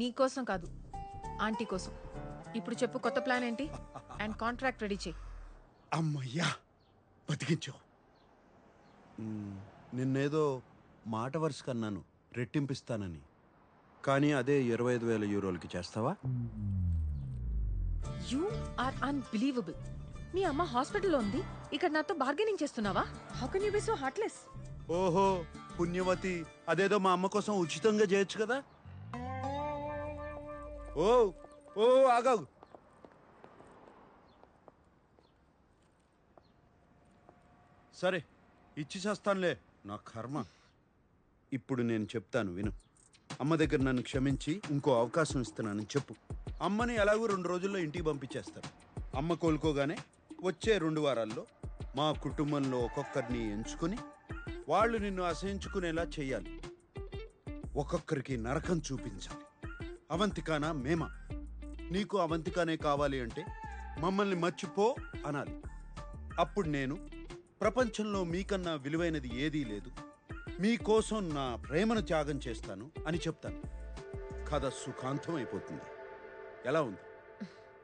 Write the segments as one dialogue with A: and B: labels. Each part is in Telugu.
A: నీకోసం కాదు, ఆంటీ కోసం. ఇప్పుడు చెప్పు, కొత్త ప్లాన్ ఏంటి? అండ్ కాంట్రాక్ట్ రెడీ చేయి.
B: అమ్మయ్యా, బతికించావు. నిన్నేదో మాట వరుస కన్నాను రెట్టింపిస్తానని, కానీ అదే 25,000 యూరోలకి చేస్తావా?
A: You are unbelievable. మీ అమ్మ హాస్పిటల్లో ఉంది, ఇక్కడ నాతో బార్గెనింగ్ చేస్తున్నావా? How can you be so heartless?
B: ఓహో పుణ్యవతి, అదేదో మా అమ్మ కోసం ఉచితంగా చేయొచ్చు కదా. ఓ ఓ ఆగాగు. సరే ఇచ్చి చేస్తానులే, నా కర్మ. ఇప్పుడు నేను చెప్తాను విను. అమ్మ దగ్గర నన్ను క్షమించి ఇంకో అవకాశం ఇస్తున్నానని చెప్పు. అమ్మని ఎలాగో 2 రోజుల్లో ఇంటికి పంపించేస్తారు. అమ్మ కోలుకోగానే వచ్చే 2 వారాల్లో మా కుటుంబంలో ఒక్కొక్కరిని ఎంచుకొని వాళ్ళు నిన్ను అసహించుకునేలా చెయ్యాలి. ఒక్కొక్కరికి నరకం చూపించాలి. అవంతికానా మేమా? నీకు అవంతికానే కావాలి అంటే మమ్మల్ని మర్చిపో అనాలి. అప్పుడు నేను ప్రపంచంలో మీకన్నా విలువైనది ఏదీ లేదు, మీకోసం నా ప్రేమను త్యాగం చేస్తాను అని చెప్తాను. కథ సుఖాంతం అయిపోతుంది. ఎలా ఉంది?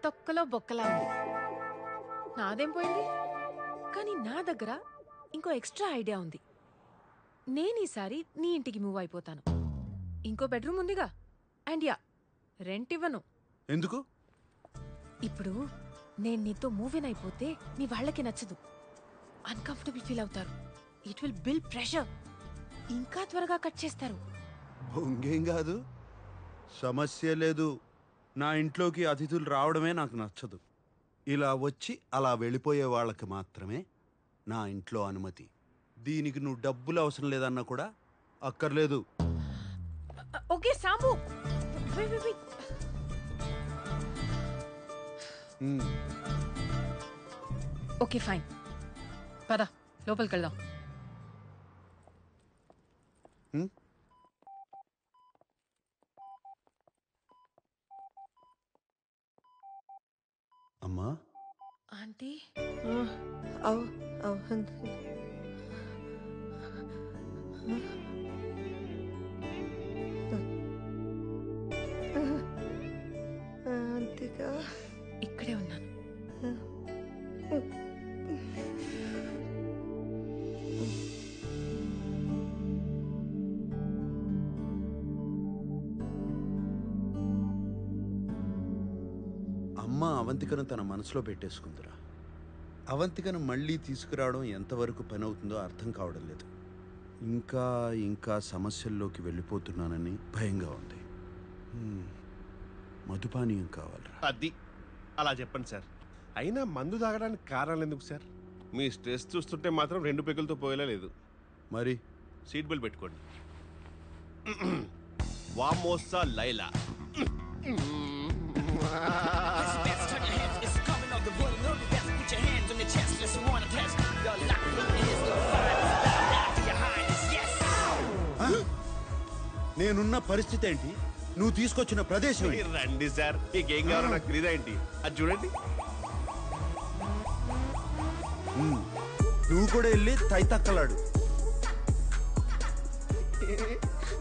A: తొక్కలో బొక్కలా ఉంది. నాదేం పోయింది? కానీ నా దగ్గర ఇంకో ఎక్స్ట్రా ఐడియా ఉంది. నేను ఈసారి నీ ఇంటికి మూవ్ అయిపోతాను. ఇంకో బెడ్రూమ్ ఉందిగా. అండ్ యా, రెంట్ ఇవ్వను.
B: ఎందుకు?
A: ఇప్పుడు నేను నీతో మూవ్ ఇన్ అయిపోతే నీ వాళ్ళకి నచ్చదు, అన్కంఫర్టబుల్ ఫీల్ అవుతారు. It will build pressure. ఇంకా త్వరగా కట్ చేస్తారు.
B: ఇంకేం కాదు, సమస్య లేదు. నా ఇంట్లోకి అతిథులు రావడమే నాకు నచ్చదు. ఇలా వచ్చి అలా వెళ్ళిపోయే వాళ్ళకి మాత్రమే నా ఇంట్లో అనుమతి. దీనికి నువ్వు డబ్బులు అవసరం లేదన్నా కూడా అక్కర్లేదు.
A: ఓకే సాంబు, ఓకే ఫైన్, పద లోపలికి వెళ్దాం.
B: అమ్మా,
A: ఆంటీ.
C: అంతేగా,
A: ఇక్కడే ఉన్నాను.
B: అమ్మ అవంతికను తన మనసులో పెట్టేసుకుందిరా. అవంతికను మళ్ళీ తీసుకురావడం ఎంతవరకు పని అవుతుందో అర్థం కావడం లేదు. ఇంకా ఇంకా సమస్యల్లోకి వెళ్ళిపోతున్నానని భయంగా ఉంది. మధుపానీయం కావాలరా.
D: అది అలా చెప్పండి సార్. అయినా మందు తాగడానికి కారణాలు ఎందుకు సార్? మీ స్ట్రెస్ చూస్తుంటే మాత్రం 2 పెగులతో పోయేలా లేదు.
B: మరి
D: సీట్ బెల్ట్ పెట్టుకోండి. వామోసా లైలా.
B: నేనున్న పరిస్థితి ఏంటి, నువ్వు తీసుకొచ్చిన ప్రదేశం
D: రండి సార్, మీకేం కావాలో నాకు తెలియదా ఏంటి? అది చూడండి.
B: నువ్వు కూడా వెళ్ళి తైతక్కలాడు.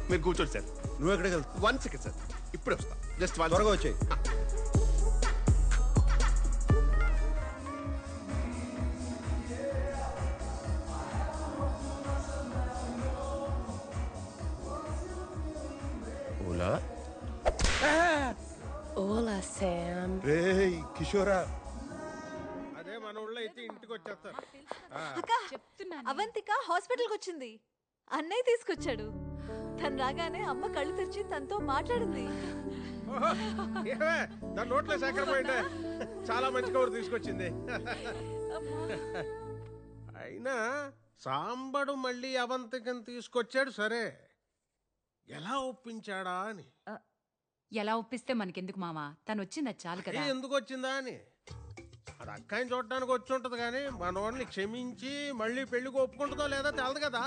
D: మీరు కూర్చోండి సార్.
B: నువ్వు ఎక్కడికి వెళ్తావు?
D: 1 సెకండ్ సార్, ఇప్పుడే వస్తా. జస్ట్
B: త్వరగా వచ్చాయి. ఓలా
C: ఓలా శామ్.
B: రేయ్ కిషోరా,
D: అదే మన ఊళ్ళో అయితే ఇంటికి వచ్చేస్తారు.
C: అవంతిక హాస్పిటల్కి వచ్చింది. అన్నయ్య తీసుకొచ్చాడు. తను రాగానే అమ్మ కళ్ళు తెరిచి తనతో మాట్లాడింది.
D: దాని నోట్లో సేకర పోయింటే చాలా మంచి కబురు తీసుకొచ్చింది. అయినా సాంబడు మళ్ళీ అవంతికను తీసుకొచ్చాడు సరే, ఎలా ఒప్పించాడా అని.
E: ఎలా ఒప్పిస్తే మనకెందుకు మావా, తను వచ్చిందా చాలు కదా.
D: ఎందుకు వచ్చిందా అని అది అక్కాయిని చూడటానికి వచ్చి ఉంటది కానీ మనోడిని క్షమించి మళ్ళీ పెళ్లికి ఒప్పుకుంటుందో లేదా తెలదు కదా.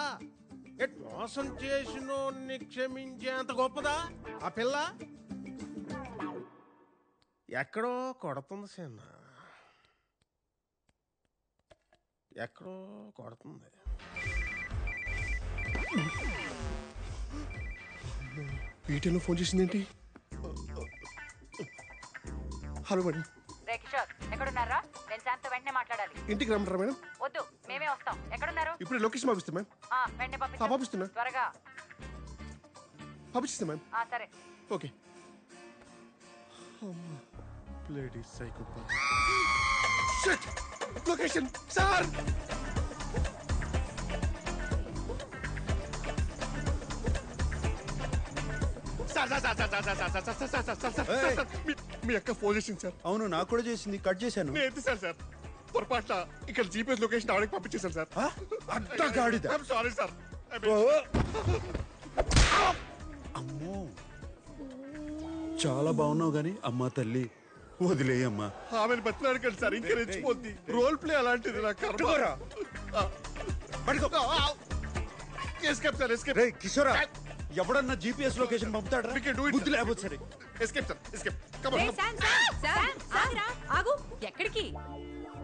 D: మోసం చేసినోడిని క్షమించే అంత గొప్పదా ఆ పిల్ల? ఎక్కడో కొడుతుంది సిన్న, ఎక్కడో కొడుతుంది. వీటిలో ఫోన్ చేసిందేంటి?
F: Hello madam.
E: రే కిషోర్ ఎక్కడున్నారా? నేను శాంతో వెంటనే మాట్లాడాలి.
F: ఇంటికి రమ్మంటారా మేడం?
E: వద్దు, మేమే వస్తాం. ఎక్కడున్నారు?
F: ఇప్పుడు లొకేషన్ పంపిస్తా మ్యామ్.
E: వెంటనే
F: పంపిస్తున్నా.
E: త్వరగా.
F: పంపిస్తా మ్యామ్.
E: సరే.
F: Okay. Bloody psychopath. Shit! Location sir. మీ అక్క ఫోన్ చేసింది సార్.
B: అవును, నాకు కూడా చేసింది. కట్ చేశాను.
F: నేను ఎత్తిసాను సార్. పొరపాట్ల ఇక్కడ జీపీఎస్ లొకేషన్ ఆవిడకి పంపించేశాను సార్.
B: అడ్డగాడిద.
F: Sorry sir.
B: అమ్మో, చాలా బాగున్నావు గాని అమ్మా తల్లి వదిలేయమ్మా.
F: ఆమెను బతిలాడు కదా సార్, ఇంకా రెచ్చిపోద్ది. రోల్ ప్లే అలాంటిది. నా కర్మ. Escape sir, escape.
B: రేయ్ కిషోరా, ఎవడన్నా జీపీఎస్ లొకేషన్ పంపుతాడా? బుద్ధి లేకపోతే సరే.
F: Escape sir, escape.
E: రేయ్ శామ్, ఆగురా, ఆగు. ఎక్కడికి?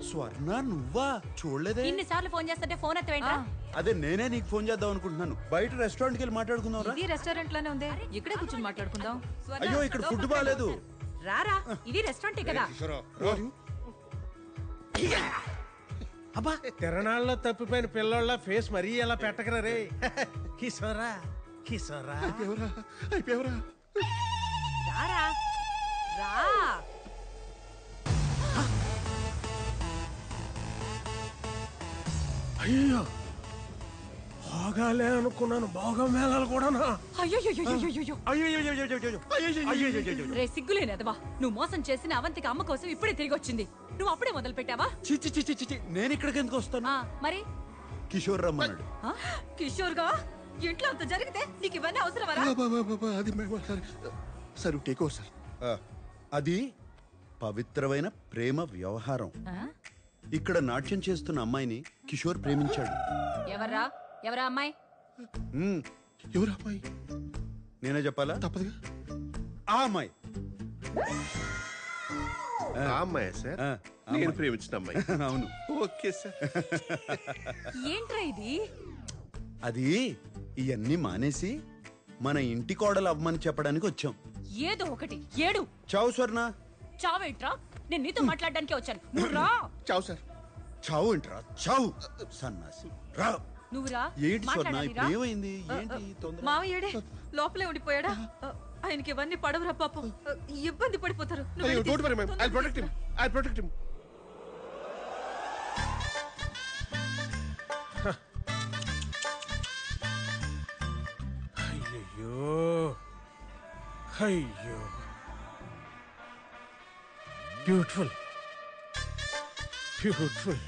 B: స్వర్ణ, నువ్వా? చూడలేదే.
E: ఇన్నిసార్లు ఫోన్ చేస్తుంటే ఫోన్ ఎత్తవేంట్రా?
B: అదే నేనే నీకు ఫోన్ చేద్దాం అనుకుంటున్నాను. బయట రెస్టారెంట్ కి వెళ్ళి మాట్లాడుకుందాం రా.
G: ఇది రెస్టారెంట్ లోనే ఉంది, ఇక్కడే కూర్చొని మాట్లాడుకుందాం.
B: అయ్యో, ఇక్కడ ఫుడ్ బాగాలేదు.
G: రారా, ఇది రెస్టారెంటే కదా.
D: అబ్బా, తిరణాల్లో తప్పిపోయిన పిల్లోళ్ళ ఫేస్ మరీ ఎలా పెట్టకరా రే. కిషోరా, కిషోరా.
F: అయిపోయావరా?
G: రారా, రా.
D: అయ్యో, బాగాలే అనుకున్నాను. బాగా మేళాలు కూడానా?
G: రే సిగ్గులేనదవా, నువ్వు మోసం చేసిన అవంతికి అమ్మ కోసం ఇప్పుడే తిరిగి వచ్చింది. నువ్వు అప్పుడే మొదలు పెట్టావా?
B: చిచ్చి చిచ్చి చిచ్చి, నేను ఇక్కడికి ఎందుకు వస్తాను?
G: మరి
B: కిషోర్ రమ్మన్నాడు.
G: కిషోర్ గా ఇంట్లో అంత జరిగితే నీకు ఇవన్నీ అవసరమరా?
F: అది సార్ టేక్ ఓవర్ సార్.
B: అది పవిత్రమైన ప్రేమ వ్యవహారం. ఇక్కడ నాట్యం చేస్తున్న అమ్మాయిని కిషోర్ ప్రేమించాడు.
G: ఎవరా అమ్మాయి?
F: ఎవరు అమ్మాయి?
B: నేనే చెప్పాలా?
F: తప్పదుగా.
B: ఆ అమ్మాయి.
F: అమ్మాయి సార్,
B: ఆ,
F: నేను ప్రేమించిన అమ్మాయి.
B: అవును.
F: Okay sir.
G: ఏంట్రా ఇది?
B: అది ఇవన్నీ మానేసి మన ఇంటి కోడలు అవ్వమని చెప్పడానికి వచ్చాం.
G: ఏదో ఒకటి ఏడు.
B: చావు స్వర్ణ.
G: చావేంట్రా? నేను నీతో మాట్లాడడానికే వచ్చాను. నువ్వు రా.
F: చావు సార్.
B: చావు ఏంట్రా? చావు సన్నాసి. రా.
G: నువ్వు రా.
B: ఏంటి స్వర్ణ, ఇప్పుడు ఏమైంది? ఏంటి తొందర?
G: మావయ్యడే లోపలే ఉండిపోయాడా? ఆయనకి ఇవన్నీ పడవరా పాపం, ఇబ్బంది పడిపోతారు. నువ్వు వెళ్ళి
F: don't worry ma'am, I'll protect him. I'll protect him.
D: అయ్యో, అయ్యో, బ్యూటిఫుల్, బ్యూటిఫుల్.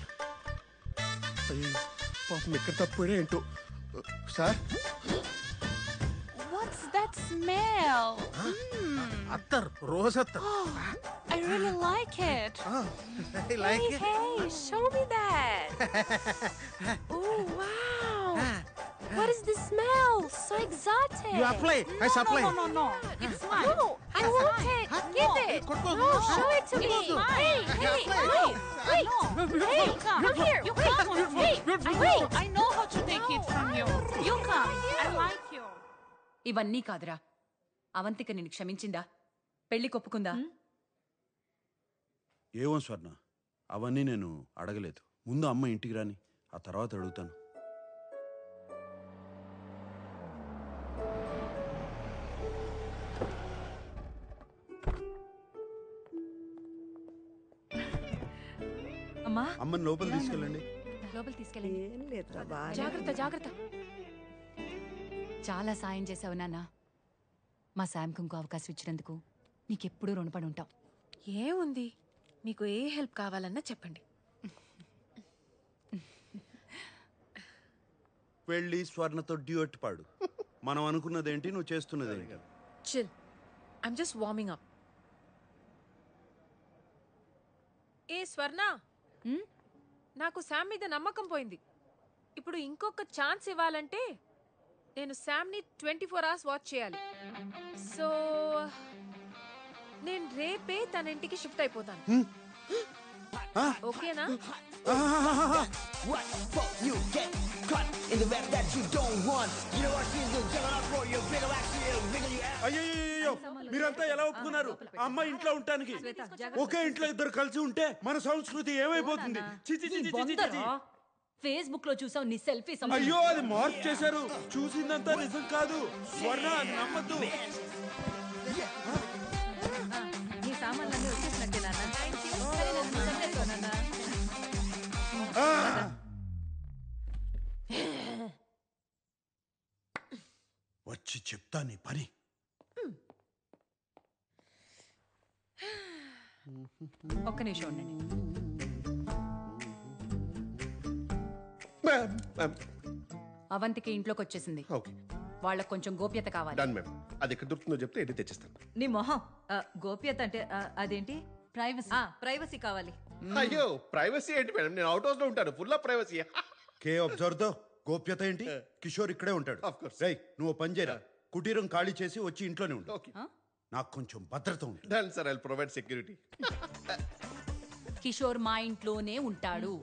F: అయ్యో పాపం ఎక్కడ తప్పిపోయా ఏంటో సార్.
H: What's that smell?
D: అత్తర్, రోజ్ అత్తర్.
H: I really like it.
D: I like it.
H: Hey, show me that. Oh, wow. What is the smell? So exotic.
D: You apply. I supply.
H: No. It's mine. No, I want it. Give it. No, show it to me. Hey, wait. Hey, come here. You come. Hey, wait. I know how to take it from you. You come. I like you.
G: ఇవన్నీ కాదురా. అవంతిక నిన్ను క్షమించిందా? పెళ్లి కొప్పుకుందా?
B: ఏమో స్వర్ణ, అవన్నీ నేను అడగలేదు. ముందు అమ్మ ఇంటికి రాని, ఆ తర్వాత అడుగుతాను.
G: అమ్మా,
B: అమ్మని లోపల తీసుకెళ్ళండి.
G: లోపల తీసుకెళ్ళండి.
C: ఏం లేదురా, బాగా
G: జాగ్రత్త జాగ్రత్త. చాలా సాయం చేసావు నాన్న. మా శాంకు ఇంకో అవకాశం ఇచ్చినందుకు నీకెప్పుడూ రుణపడి ఉంటాం.
A: ఏముంది, మీకు ఏ హెల్ప్ కావాలన్నా చెప్పండి.
B: వెళ్ళి స్వర్ణతో డ్యూయట్ పాడు. మనం అనుకున్నదేంటి, నువ్వు చేస్తున్నదేంటి?
A: Chill, I'm just warming up. ఏ స్వర్ణ, నాకు శామ్ మీద నమ్మకం పోయింది. ఇప్పుడు ఇంకొక ఛాన్స్ ఇవ్వాలంటే నేను శామ్ని 24 hours వాచ్ చేయాలి. సో నేను రేపే తన ఇంటికి షిఫ్ట్ అయిపోతాను. ఓకేనా?
B: అయ్యో, మీరంతా ఎలా ఒప్పుకున్నారు ఆ అమ్మాయి ఇంట్లో ఉండటానికి? ఒకే ఇంట్లో ఇద్దరు కలిసి ఉంటే మన సంస్కృతి ఏమైపోతుంది? చి, చి, చి, చి, చి, చి, చి.
G: ఫేస్బుక్ లో చూసావు నీ సెల్ఫీ
B: అయ్యో అది మార్పు చేశారు. చూసిందంతా నిజం కాదు. స్వర్ణ నమ్మద్దు.
G: నీ సామాన్లన్నీ వచ్చేసినట్టే నాన్న. సరే నాన్న, నువ్వు చదివేసుకో నాన్న.
B: వచ్చి చెప్తా నీ పని.
E: ఒక్క నిమిషం ఉండండి. అవంతికి ఇంట్లోకి వచ్చేసింది.
F: ఓకే
E: వాళ్ళకి కొంచెం గోప్యత కావాలి.
F: Done ma'am. అది ఎక్కడ దొరుకుతుందో చెప్తే ఎన్ని తెచ్చిస్తాను.
C: నీ మొహం గోప్యత అంటే అదేంటి?
E: ప్రైవసీ.
C: ప్రైవసీ కావాలి.
F: అయ్యో ప్రైవసీ ఏంటి మేడం, నేను అవుట్ హౌస్ లో ఉంటాను, full of privacy.
B: K observe తో గోప్యత ఏంటి? కిషోర్ ఇక్కడే ఉంటాడు.
F: Of course.
B: రేయ్ నువ్వు ఓ పని చేయరా, కుటీరం ఖాళీ చేసి వచ్చి ఇంట్లోనే ఉండు.
F: ఓకే
B: నాకు కొంచెం భద్రత ఉంటుంది.
F: Done sir, I provide security.
E: Kishore మా ఇంట్లోనే ఉంటాడు,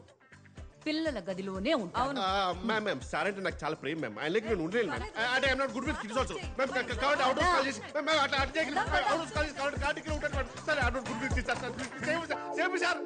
E: పిల్లల గదిలోనే ఉంటాడు.
F: మ్యామ్ మ్యామ్ సార్ అంటే నాకు చాలా ప్రేమ మ్యామ్. ఆయన నేను ఉండలేను మ్యామ్. అంటే I'm not good with kids also ma'am. కాబట్టి అవుట్ హౌస్ కాల్ చేసి మ్యామ్ అట్లా అటు చేయగలి అవుట్ హౌస్ కాల్ చేసి కాబట్టి కార్డికి ఉంటాను ma'am. Sir I'm not good with kids sir. Same sir.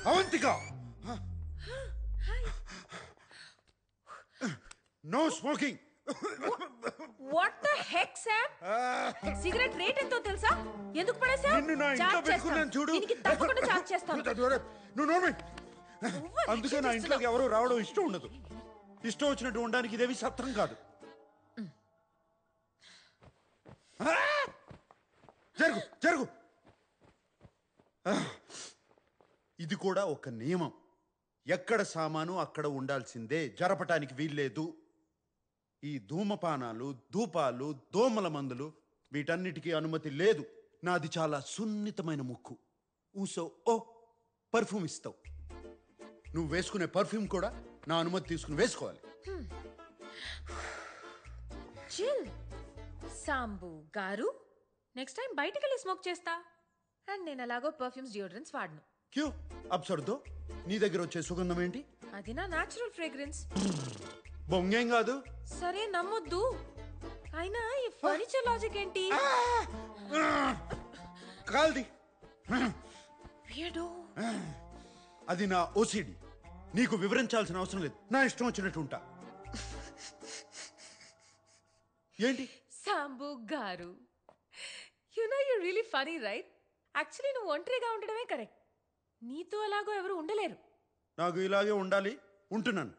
B: Avantika, no smoking.
A: What the heck Sam? Cigarette rate ఎంతో తెలుసా? ఎందుకు పడేసావు?
B: నిన్ను నా ఇంట్లో పెట్టుకున్నాను చూడు.
A: దీనికి తప్పకుండా చార్జ్ చేస్తాను.
B: నువ్వు నోర్మి. అందుకే నా ఇంట్లోకి ఎవరు రావడం ఇష్టం ఉండదు. ఇష్టం వచ్చినట్టు ఉండడానికి ఇదేమి సత్రం కాదు. జరుగు జరుగు. ఇది కూడా ఒక నియమం. ఎక్కడ సామాను అక్కడ ఉండాల్సిందే, జరపటానికి వీల్లేదు. ఈ ధూమపానాలు, ధూపాలు, దోమల మందులు వీటన్నిటికీ అనుమతి లేదు. నాది చాలా సున్నితమైన ముక్కు. ఊసో ఓ పర్ఫ్యూమ్ ఇస్తావు. నువ్వు వేసుకునే పర్ఫ్యూమ్ కూడా నా అనుమతి తీసుకుని వేసుకోవాలి.
A: చిల్ సాంబు గారు, నెక్స్ట్ టైం బయటికి వెళ్ళి స్మోక్ చేస్తా. అండ్ నేను ఎలాగో పర్ఫ్యూమ్స్, డియోడ్రెంట్స్ వాడను.
B: క్యూ అబ్సర్దో, నీ దగ్గర వచ్చే సుగంధం ఏంటి?
A: అది నా న్యాచురల్ ఫ్రేగ్రెన్స్.
B: బొంగేం కాదు.
A: సరే నమ్మొద్దు, అయినా ఈ ఫర్నిచర్ లాజిక్ ఏంటి?
B: కాల్ది.
A: Weirdo.
B: అది నా ఓసిడి. నీకు వివరించాల్సిన అవసరం లేదు. నా ఇష్టం వచ్చినట్టు ఉంటా. ఏంటి
A: సాంబు గారు, you know you really funny right? Actually నువ్వు ఒంటరిగా ఉండడమే కరెక్ట్. నీతో అలాగో ఎవరు ఉండలేరు.
B: నాకు ఇలాగే ఉండాలి, ఉంటున్నాను.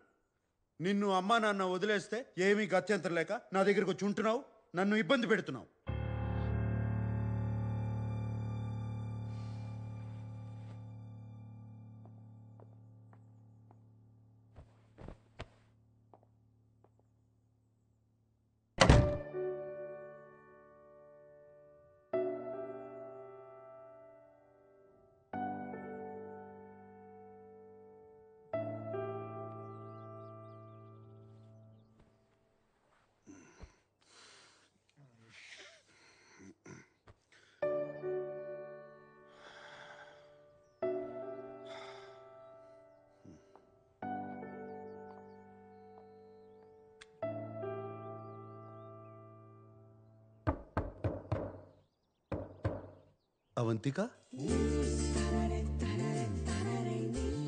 B: నిన్ను అమ్మా నాన్న వదిలేస్తే ఏమీ గత్యంతరం లేక నా దగ్గరకు వచ్చి ఉంటున్నావు, నన్ను ఇబ్బంది పెడుతున్నావు. Avantika,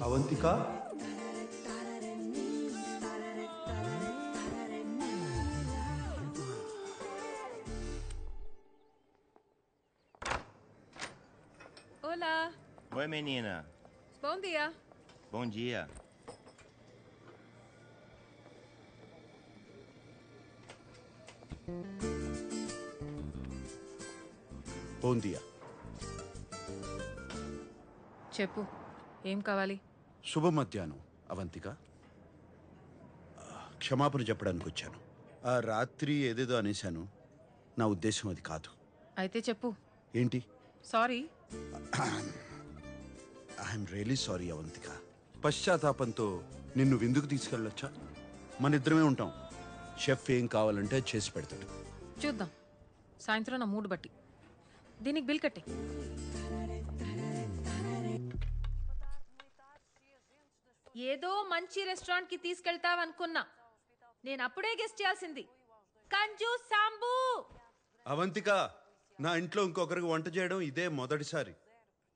B: Avantika,
A: Olá,
I: Oi, menina.
A: bom dia.
I: Bom dia.
B: బోందియా.
A: చెప్పు, ఏం కావాలి?
B: శుభ మధ్యాహ్నం అవంతిక. క్షమాపణ చెప్పడానికి వచ్చాను. ఆ రాత్రి ఏదేదో అనేశాను, నా ఉద్దేశం అది కాదు.
A: అయితే చెప్పు.
B: ఏంటి?
A: Sorry.
B: I'm really sorry Avantika. పశ్చాత్తాపంతో నిన్ను విందుకు తీసుకెళ్ళొచ్చా? మన ఇద్దరమే ఉంటాం. షెఫ్ ఏం కావాలంటే అది చేసి పెడతాడు.
A: చూద్దాం, సాయంత్రం నా మూడు బట్టి. దీనికి బిల్ కట్టే. ఏదో మంచి రెస్టారెంట్ కి తీసుకెళ్తావనుకున్నా, నేను అప్పుడే గెస్ట్ చేయాల్సింది. కంజూ సాంబు.
B: అవంతిక, నా ఇంట్లో ఇంకొకరికి వంట చేయడం ఇదే మొదటిసారి.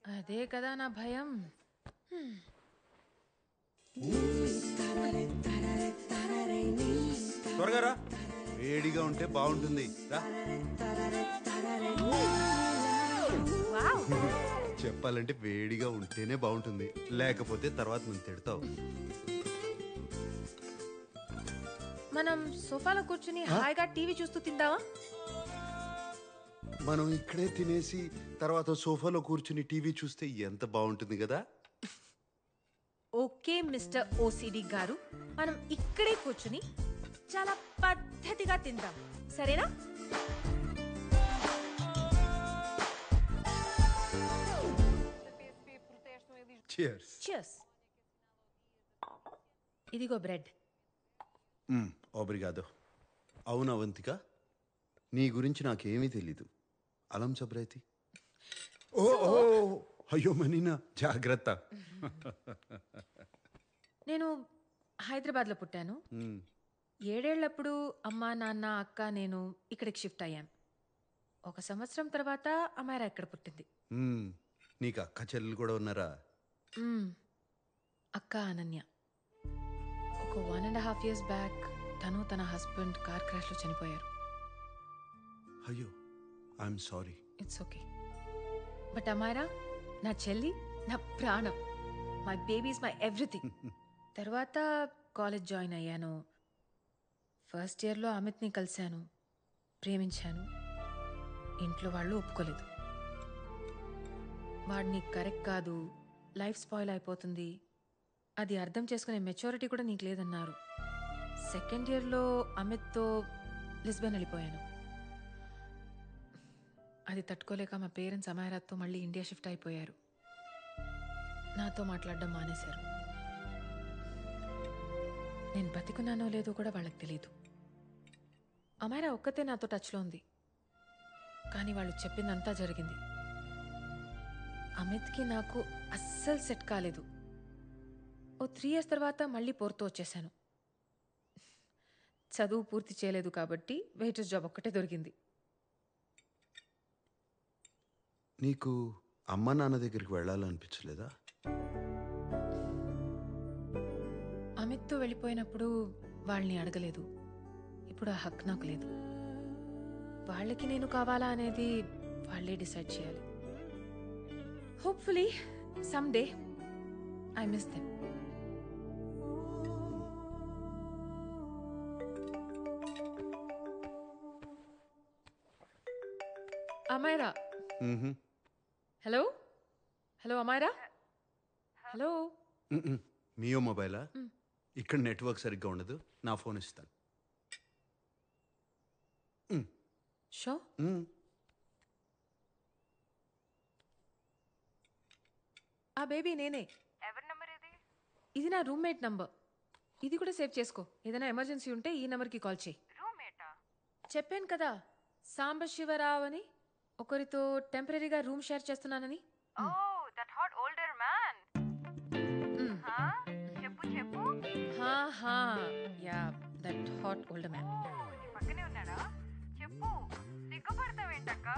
A: అదే కదా నా భయం.
B: త్వరగా రా, వేడిగా ఉంటే బాగుంటుంది. రా. చెప్పాలంటే వేడిగా ఉంటేనే బాగుంటుంది, లేకపోతే తర్వాత నువ్వు తిడతావు.
A: మనం సోఫాలో కూర్చుని హాయిగా టీవీ చూస్తూ తిందామా?
B: మనం ఇక్కడే తినేసి తర్వాత సోఫాలో కూర్చుని టీవీ చూస్తే ఎంత బాగుంటుంది కదా.
A: ఓకే మిస్టర్ ఓసిడి గారు, మనం ఇక్కడే కూర్చుని చాలా పద్ధతిగా తిందాం, సరేనా?
B: Cheers.
A: Cheers. ఇదిగో బ్రెడ్.
B: ఓబ్రిగాదో. అవును అవంతిక, నీ గురించి నాకేమీ తెలీదు. అలం సబ్రైతి. ఓ అయ్యో మనీనా, జాగ్రత్త.
A: నేను హైదరాబాద్లో పుట్టాను. 7 ఏళ్లప్పుడు అమ్మ, నాన్న, అక్క, నేను ఇక్కడికి షిఫ్ట్ అయ్యాం. 1 సంవత్సరం తర్వాత అమ్మాయిరా ఇక్కడ పుట్టింది.
B: నీకు అక్క చెల్లెలు కూడా ఉన్నారా?
A: అక్క అనన్య. ఒక 1.5 years బ్యాక్ తను తన హస్బెండ్ కార్ క్రాష్లో చనిపోయారు.
B: అయ్యో, I'm sorry.
A: It's okay. But అమ్మాయిరా నా చెల్లి, నా ప్రాణం. My baby is my everything. తర్వాత కాలేజ్ జాయిన్ అయ్యాను. ఫస్ట్ ఇయర్లో అమిత్ని కలిశాను, ప్రేమించాను. ఇంట్లో వాళ్ళు ఒప్పుకోలేదు. వాడిని కరెక్ట్ కాదు, లైఫ్ స్పాయిల్ అయిపోతుంది, అది అర్థం చేసుకునే మెచ్యూరిటీ కూడా నీకు లేదన్నారు. సెకండ్ ఇయర్లో అమిత్తో లిస్బన్ వెళ్ళిపోయాను. అది తట్టుకోలేక మా పేరెంట్స్ అమాయరాత్తో మళ్ళీ ఇండియా షిఫ్ట్ అయిపోయారు. నాతో మాట్లాడడం మానేశారు. నేను బతికున్నానో లేదో కూడా వాళ్ళకి తెలీదు. అమాయరా ఒక్కతే నాతో టచ్లో ఉంది, కానీ వాళ్ళు చెప్పిందంతా జరిగింది. అమిత్కి నాకు అస్సలు సెట్ కాలేదు. ఓ 3 years తర్వాత మళ్ళీ పోర్తో వచ్చేసాను. చదువు పూర్తి చేయలేదు కాబట్టి వెయిటర్ జాబ్ ఒక్కటే దొరికింది.
B: నీకు అమ్మ నాన్న దగ్గరికి వెళ్ళాలనిపించలేదా?
A: అమిత్తో వెళ్ళిపోయినప్పుడు వాళ్ళని అడగలేదు. ఇప్పుడు ఆ హక్ నాకు లేదు. వాళ్ళకి నేను కావాలా అనేది వాళ్ళే డిసైడ్ చేయాలి. Hopefully someday I miss them. Amaira. Hello hello Amaira. Hello.
B: మియో మొబైలా? ఇక్కడ నెట్వర్క్ సరిగ్గా ఉండదు, నా ఫోన్ ఇస్తాను.
A: షో. ఆ బేబీ నేనే.
J: ఎవరి నంబర్ ఇది?
A: ఇది నా రూమ్మేట్ నంబర్. ఇది కూడా సేవ్ చేసుకో. ఏదైనా ఎమర్జెన్సీ ఉంటే ఈ నెంబర్కి కాల్ చేయి.
J: రూమ్మేటా?
A: చెప్పాను కదా, సాంబశివరావు అని. ఒకరితో టెంపరీగా రూమ్ షేర్ చేస్తున్నానని.
J: Oh that hot older man. చెప్పు చెప్పు.
A: Yeah that hot older man.
J: నీ పక్కనే ఉన్నాడా? చెప్పు. సిగ్గుపడతావేంటక్క?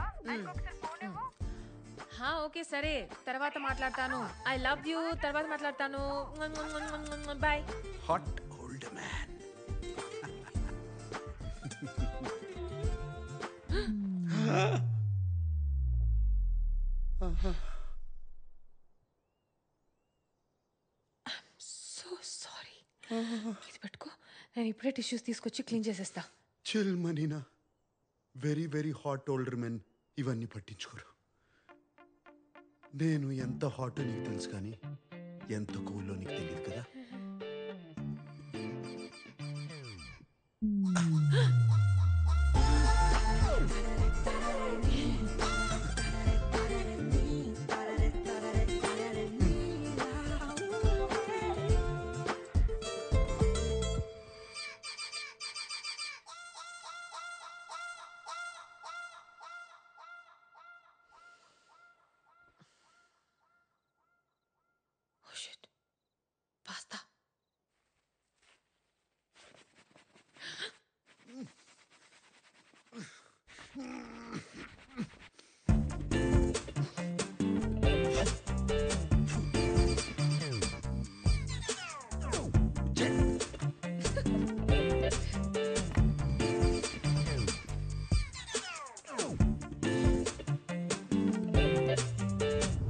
J: ఒకసారి ఫోన్ ఇవ్వు.
A: ఓకే సరే, తర్వాత మాట్లాడతాను. I love you. తర్వాత మాట్లాడతాను. Bye.
B: Hot old man.
A: So sorry. ఇది పట్టుకో, నేను ఇప్పుడే టిష్యూస్ తీసుకొచ్చి క్లీన్ చేసేస్తా.
B: చిల్ మనీనా. Very very hot older men ఇవన్నీ పట్టించుకోరు. నేను ఎంత హాట్ నీకు తెలుసు, కానీ ఎంత కూల్లో నీకు తెలియదు కదా.